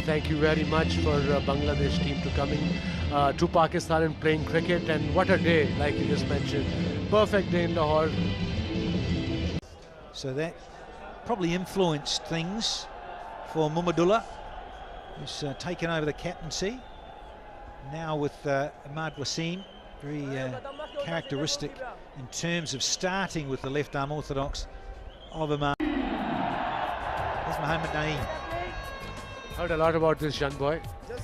thank you very much for Bangladesh team to coming to Pakistan and playing cricket. And what a day, like you just mentioned. Perfect day in Lahore. So that probably influenced things for Muhammadullah, who's taken over the captaincy. Now with Ahmad Wasim, very characteristic in terms of starting with the left arm orthodox of Ahmad. There's Mohammad Naeem. Heard a lot about this young boy.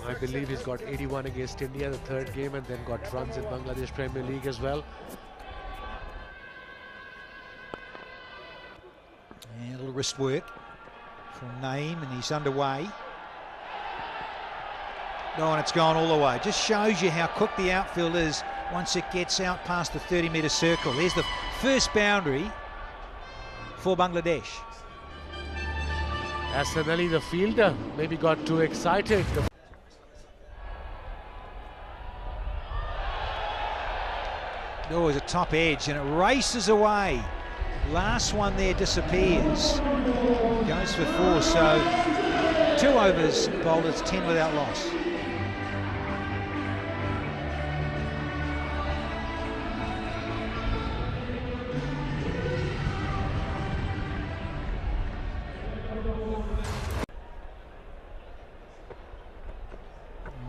I believe he's got 81 against India, the third game, and then got runs in Bangladesh Premier League as well. And a little wrist work from Naeem, and he's underway. Oh, and it's gone all the way. Just shows you how quick the outfield is once it gets out past the 30-metre circle. There's the first boundary for Bangladesh. Arslan Ali, the fielder, maybe got too excited. Oh, it's a top edge, and it races away. Last one there disappears. Goes for 4, so 2 overs bowled, it's 10 without loss.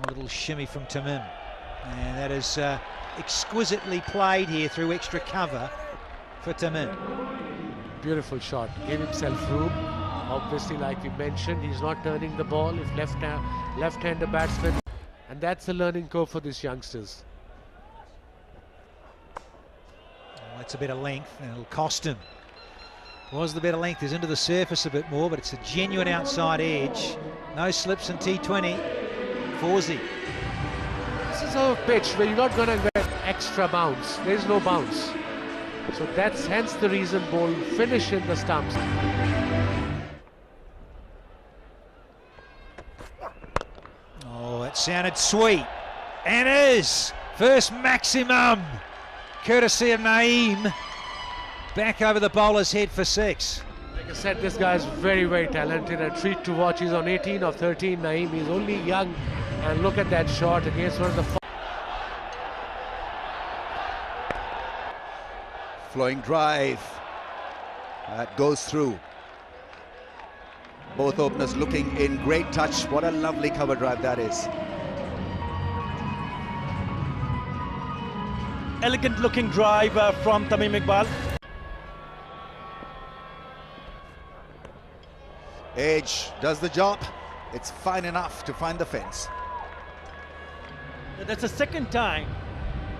A little shimmy from Tamim, and that is exquisitely played here through extra cover for Tamim. Beautiful shot, gave himself room. Obviously, like we mentioned, he's not turning the ball if left-hander batsman, and that's a learning curve for these youngsters. Oh, that's a bit of length, and it'll cost him. Was the better length, is into the surface a bit more, but it's a genuine outside edge. No slips in T20. Fawzi. This is a pitch where you're not going to get extra bounce. There's no bounce. So that's hence the reason ball finish in the stumps. Oh, it sounded sweet. And is first maximum, courtesy of Naeem. Back over the bowler's head for 6. Like I said, this guy is very, very talented. A treat to watch. He's on 18 of 13. Naeem, he's only young. And look at that shot against one of the... Flowing drive. That goes through. Both openers looking in great touch. What a lovely cover drive that is. Elegant looking drive from Tamim Iqbal. Edge does the job. It's fine enough to find the fence. That's the second time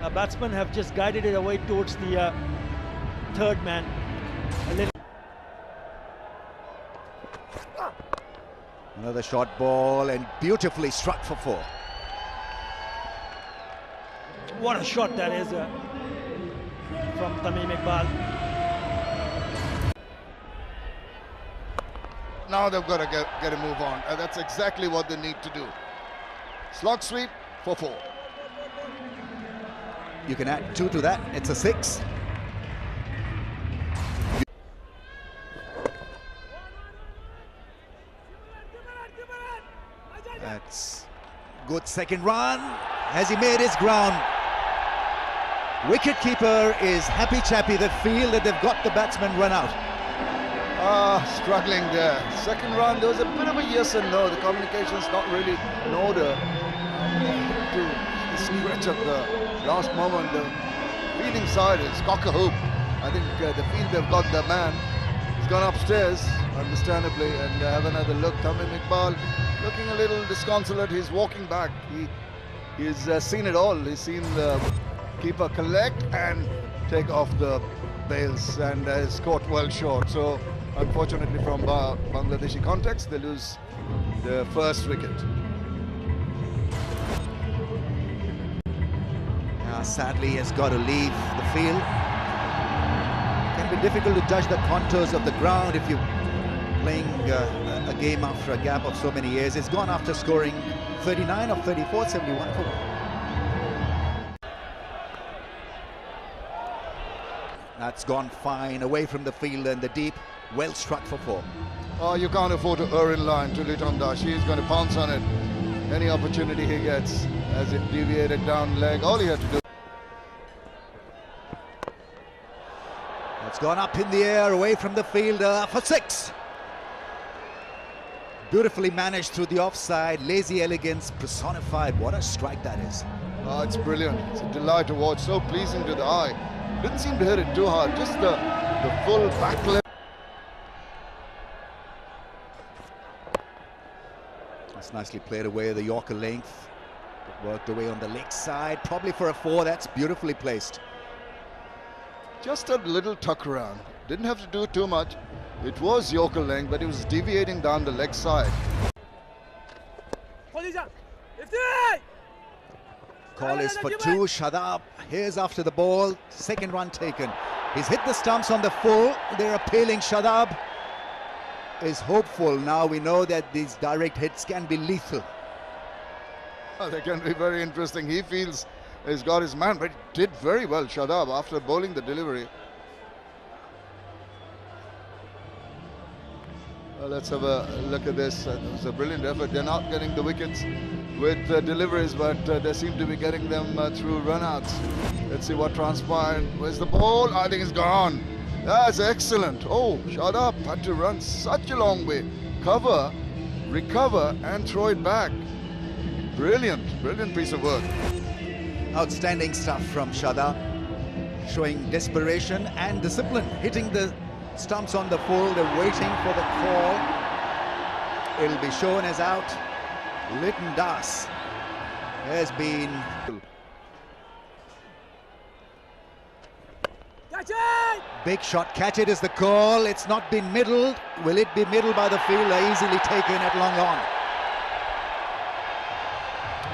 a batsman have just guided it away towards the third man. Another short ball and beautifully struck for 4. What a shot that is from Tamim Iqbal. Now they've got to get a move on. That's exactly what they need to do. Slog sweep for 4. You can add 2 to that. It's a 6. That's good second run. Has he made his ground? Wicketkeeper is happy chappy. They feel that they've got the batsman run out. Struggling there. Second run, there was a bit of a yes and no. The communication's not really in order. To the stretch of the last moment, the fielding side is cock a hoop. I think the field, they've got the man. He's gone upstairs, understandably, and have another look. Tamim Iqbal looking a little disconsolate. He's walking back. He's seen it all. He's seen the keeper collect and take off the bails, and is caught well short. So unfortunately, from Bangladeshi context, they lose the first wicket. Sadly, he has got to leave the field. It can be difficult to judge the contours of the ground if you're playing a game after a gap of so many years. It's gone after scoring 39 of 34, 71 for 1. That's gone fine away from the field and the deep. Well struck for 4. Oh, you can't afford to err in line to Litonda. She's going to pounce on it. Any opportunity he gets as it deviated down leg. All he had to do. It's gone up in the air, away from the fielder for 6. Beautifully managed through the offside. Lazy elegance personified. What a strike that is. Oh, it's brilliant. It's a delight to watch. So pleasing to the eye. Didn't seem to hit it too hard. Just the full back leg. That's nicely played away, the Yorker length. Worked away on the leg side, probably for a 4. That's beautifully placed. Just a little tuck around. Didn't have to do too much. It was Yorker length, but it was deviating down the leg side. Call is for 2. Shadab, here's after the ball. Second run taken. He's hit the stumps on the full. They're appealing. Shadab is hopeful. Now we know that these direct hits can be lethal. Oh, they can be very interesting. He feels he's got his man, but he did very well, Shadab, after bowling the delivery. Well, let's have a look at this. It was a brilliant effort. They're not getting the wickets with deliveries, but they seem to be getting them through runouts. Let's see what transpired. Where's the ball? I think it's gone. That's excellent. Oh, Shadab had to run such a long way. Cover, recover, and throw it back. Brilliant, brilliant piece of work. Outstanding stuff from Shadab, showing desperation and discipline, hitting the stumps on the full. They're waiting for the call. It'll be shown as out. Lytton Das has been... Big shot, catch it is the call. It's not been middled. Will it be middled by the fielder? Easily taken at long on.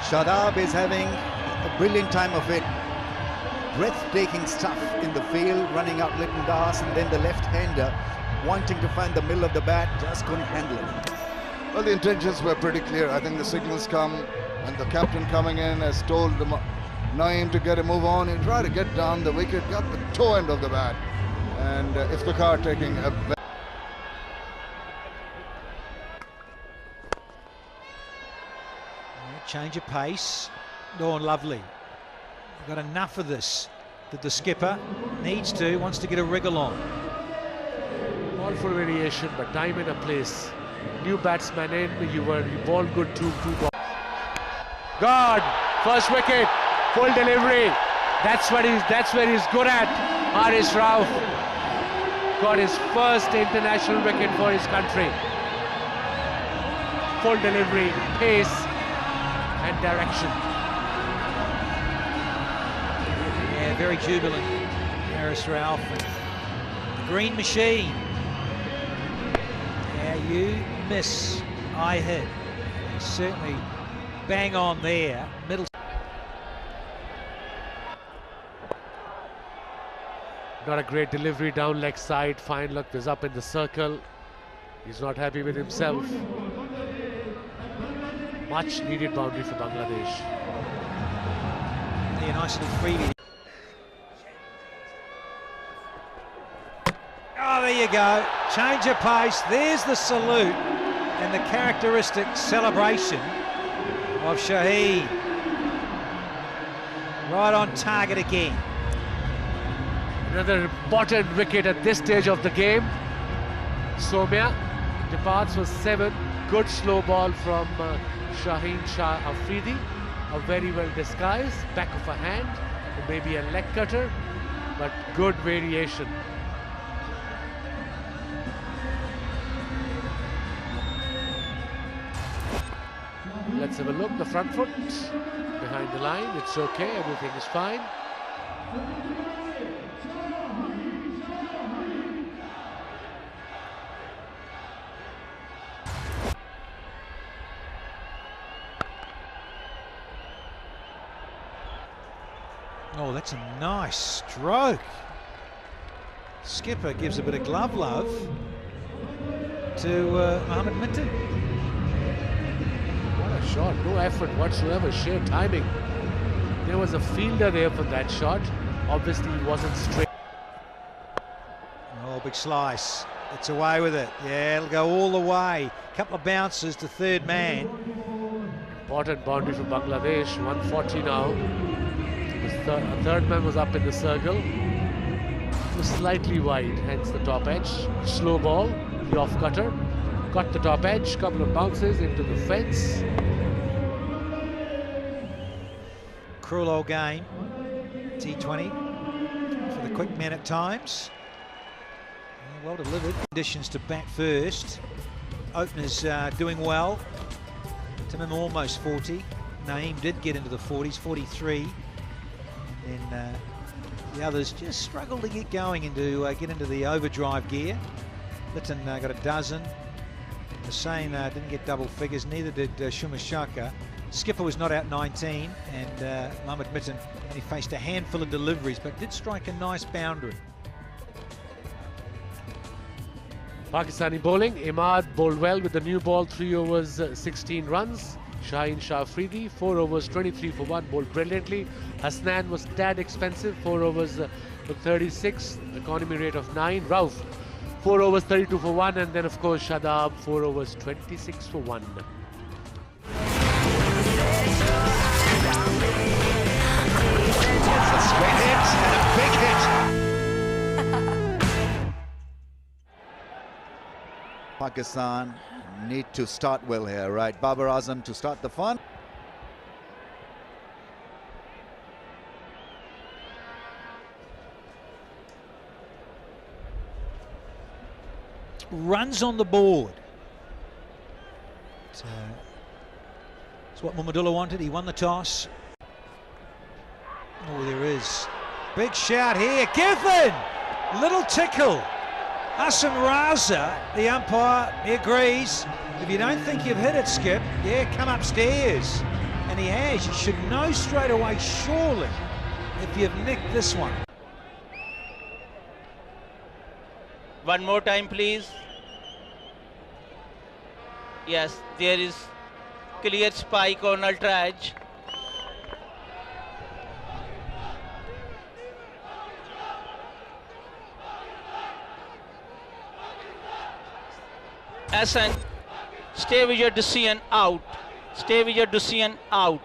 Shadab is having a brilliant time of it. Breathtaking stuff in the field, running out Lytton Das, and then the left-hander wanting to find the middle of the bat, just couldn't handle it. Well, the intentions were pretty clear. I think the signals come, and the captain coming in has told Naeem to get a move on. He tried to get down the wicket, got the toe end of the bat, and Iftikhar taking a... Change of pace. Oh, lovely. We've got enough of this that the skipper wants to get a wriggle on. All for variation, but time and a place. New batsman in, you ball good, two ball. God, first wicket, full delivery. That's where he's good at. Haris Rauf got his first international wicket for his country. Full delivery, pace and direction. Yeah, very jubilant. Haris Rauf, the green machine. Yeah, you miss, I hit. He's certainly bang on there. Middle. Not a great delivery down leg side. Fine luck was up in the circle. He's not happy with himself. Much needed boundary for Bangladesh. Yeah, nice little freebie. Oh, there you go. Change of pace. There's the salute and the characteristic celebration of Shaheen. Right on target again. Another important wicket at this stage of the game. Somya departs for 7. Good slow ball from Shaheen Shah Afridi. A very well disguised back of a hand, or maybe a leg cutter, but good variation. Let's have a look. The front foot behind the line. It's okay. Everything is fine. Oh, that's a nice stroke. Skipper gives a bit of glove love to Mohammed Minton. What a shot. No effort whatsoever. Sheer timing. There was a fielder there for that shot. Obviously, he wasn't straight. Oh, big slice. It's away with it. Yeah, it'll go all the way. Couple of bounces to third man. Important boundary for Bangladesh. 140 now. The third man was up in the circle. It was slightly wide, hence the top edge. Slow ball, the off cutter. Got the top edge, couple of bounces into the fence. Cruel old game. T20 for the quick men at times. Yeah, well delivered. Conditions to bat first. Openers doing well. Timim almost 40. Naeem did get into the 40s, 43. And then the others just struggled to get going into get into the overdrive gear. Litton got a dozen. Hussain didn't get double figures, neither did Shumashaka. Skipper was not out 19, and Mohammad Mitten only faced a handful of deliveries, but did strike a nice boundary. Pakistani bowling. Imad bowled well with the new ball, 3 overs, 16 runs. Shaheen Shah Afridi, 4 overs, 23 for 1, bowled brilliantly. Hasnan was tad expensive, 4 overs for 36, economy rate of 9. Rauf, 4 overs, 32 for 1, and then of course Shadab, 4 overs, 26 for 1. It's a straight hit and a big hit. Pakistan need to start well here, right? Babar Azam to start the fun. Runs on the board. It's what Muhammadullah wanted. He won the toss. Oh, there is. Big shout here. Giffen! Little tickle. Hassan Raza, the umpire, he agrees. If you don't think you've hit it, Skip, yeah, come upstairs. And he has. You should know straight away, surely, if you've nicked this one. One more time, please. Yes, there is clear spike on ultra edge. Hassan, stay with your decision out. Stay with your decision out.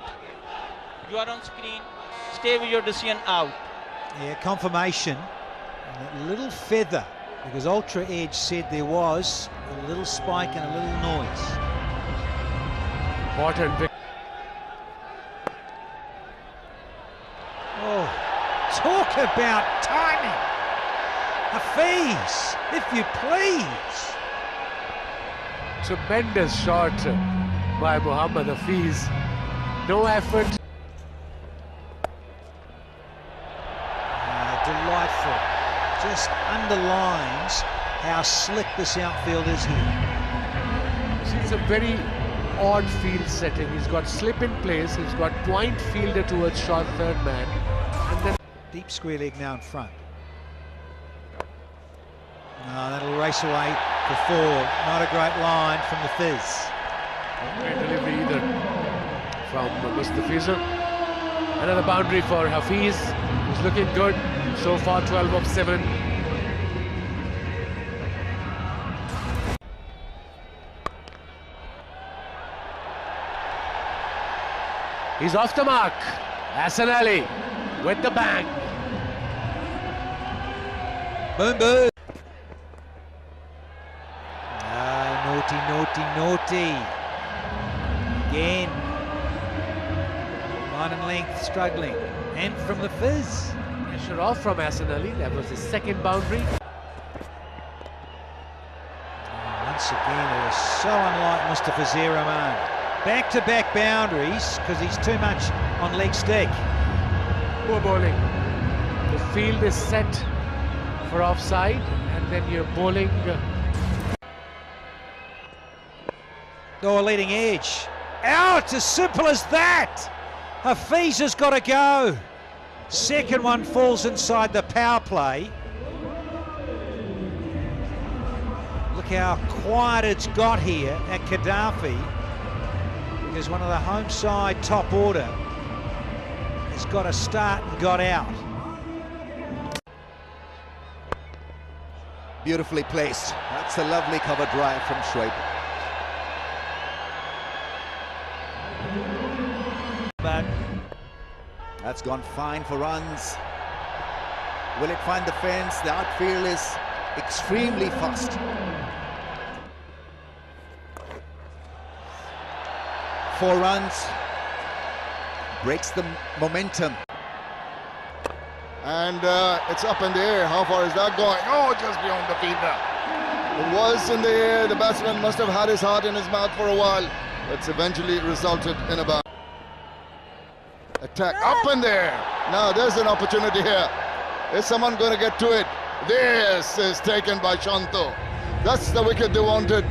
You are on screen. Stay with your decision out. Yeah, confirmation. And that little feather, because Ultra Edge said there was a little spike and a little noise. Important. Oh, talk about timing. Hafiz, if you please. Tremendous shot by Mohammad Hafiz. No effort. Delightful. Just underlines how slick this outfield is here. See, it's a very odd field setting. He's got slip in place. He's got point fielder towards short third man. And then Deep square leg now in front. That'll race away for 4. Not a great line from the Fizz. Not great delivery either from Mustafizer. Another boundary for Hafiz. He's looking good. So far 12 of 7. He's off the mark. Hassan Ali with the bang. Boom, boom. Naughty, naughty, naughty. Again. Line and length struggling. And from the Fizz. Pressure off from Hassan Ali. That was his second boundary. Once again, it was so unlike Mustafa Rahman. Back-to-back boundaries because he's too much on leg stick. Poor bowling. The field is set for offside, and then you're bowling. Oh, leading edge. Out, as simple as that. Hafiz has got to go. Second one falls inside the power play. Look how quiet it's got here at Gaddafi, because one of the home side top order has got to start and got out. Beautifully placed. That's a lovely cover drive from Shoaib. Bad. That's gone fine for runs. Will it find the fence? The outfield is extremely fast. 4 runs. Breaks the momentum. And it's up in the air. How far is that going? Oh, just beyond the fielder. It was in the air. The batsman must have had his heart in his mouth for a while. It's eventually resulted in a bounce. Attack up in there. Now there's an opportunity here. Is someone going to get to it? This is taken by Shanto. That's the wicket they wanted.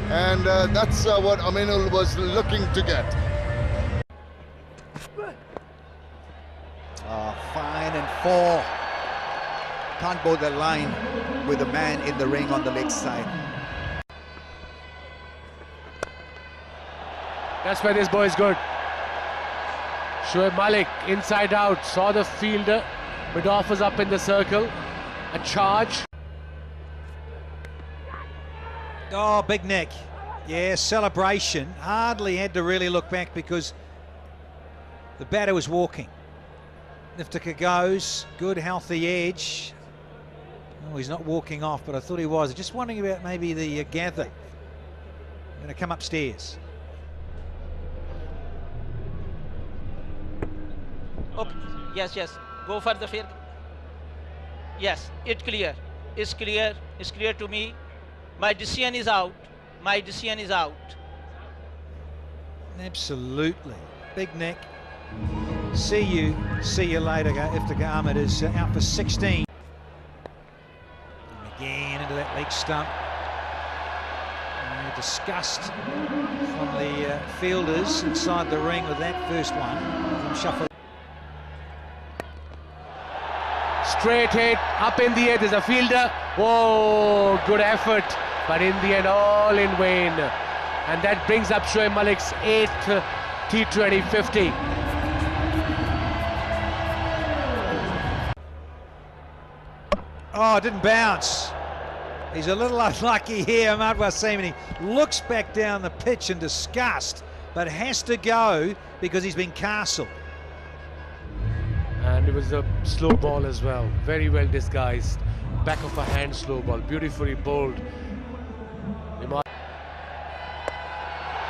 And that's what Aminul was looking to get. Fine and 4. Can't bowl the line with a man in the ring on the leg side. That's where this boy is good. Shoaib Malik inside out, saw the fielder. Mid-off was up in the circle. A charge. Oh, big neck. Yeah, celebration. Hardly had to really look back because the batter was walking. Niftika goes, good healthy edge. Oh, he's not walking off, but I thought he was. Just wondering about maybe the gather. I'm going to come upstairs. Okay. Yes. Go for the fair. Yes, it's clear. It's clear. It's clear to me. My decision is out. My decision is out. Absolutely. Big neck. See you later. Iftikhar Ahmed is out for 16. And again into that leg stump. Disgust from the fielders inside the ring with that first one from Shuffle. Straight hit, up in the air, there's a fielder. Oh, good effort, but in the end, all in vain. And that brings up Shoaib Malik's 8th T20 50. Oh, it didn't bounce. He's a little unlucky here, Ahmad Wasim, and he looks back down the pitch in disgust, but has to go because he's been castled. And it was a slow ball as well, very well disguised. Back of a hand slow ball, beautifully bowled.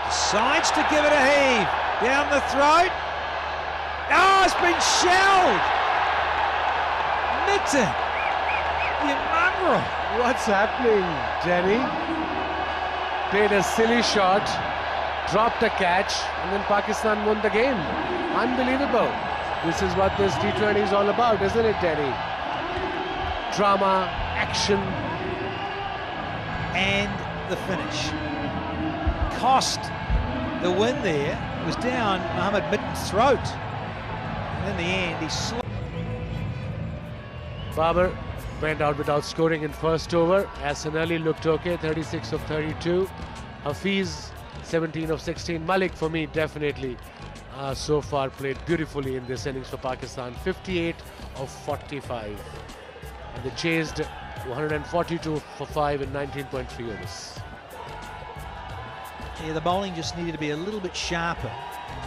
Decides to give it a heave, down the throat. Oh, it's been shelled. Mitten. What's happening, Jenny? Played a silly shot, dropped a catch, and then Pakistan won the game. Unbelievable. This is what this T20 is all about, isn't it, Jenny? Drama, action. And the finish. Cost the win there. It was down Mohammed Mitten's throat. And in the end, he slipped. Babar went out without scoring in first over. Arslan Ash looked okay, 36 of 32. Hafiz, 17 of 16. Malik, for me, definitely so far played beautifully in this innings for Pakistan. 58 of 45. And they chased 142 for 5 in 19.3 overs. Yeah, the bowling just needed to be a little bit sharper.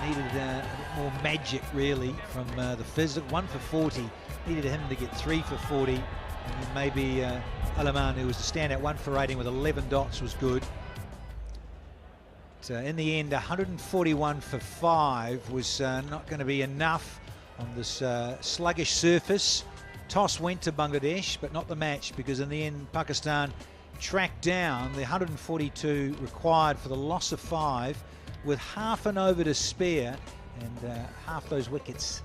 Needed a bit more magic, really, from the Fizz. 1 for 40. Needed him to get 3 for 40. And then maybe Alaman, who was the standout, 1 for 18 with 11 dots, was good. But, in the end, 141 for 5 was not going to be enough on this sluggish surface. Toss went to Bangladesh, but not the match, because in the end, Pakistan tracked down the 142 required for the loss of 5 with half an over to spare, and half those wickets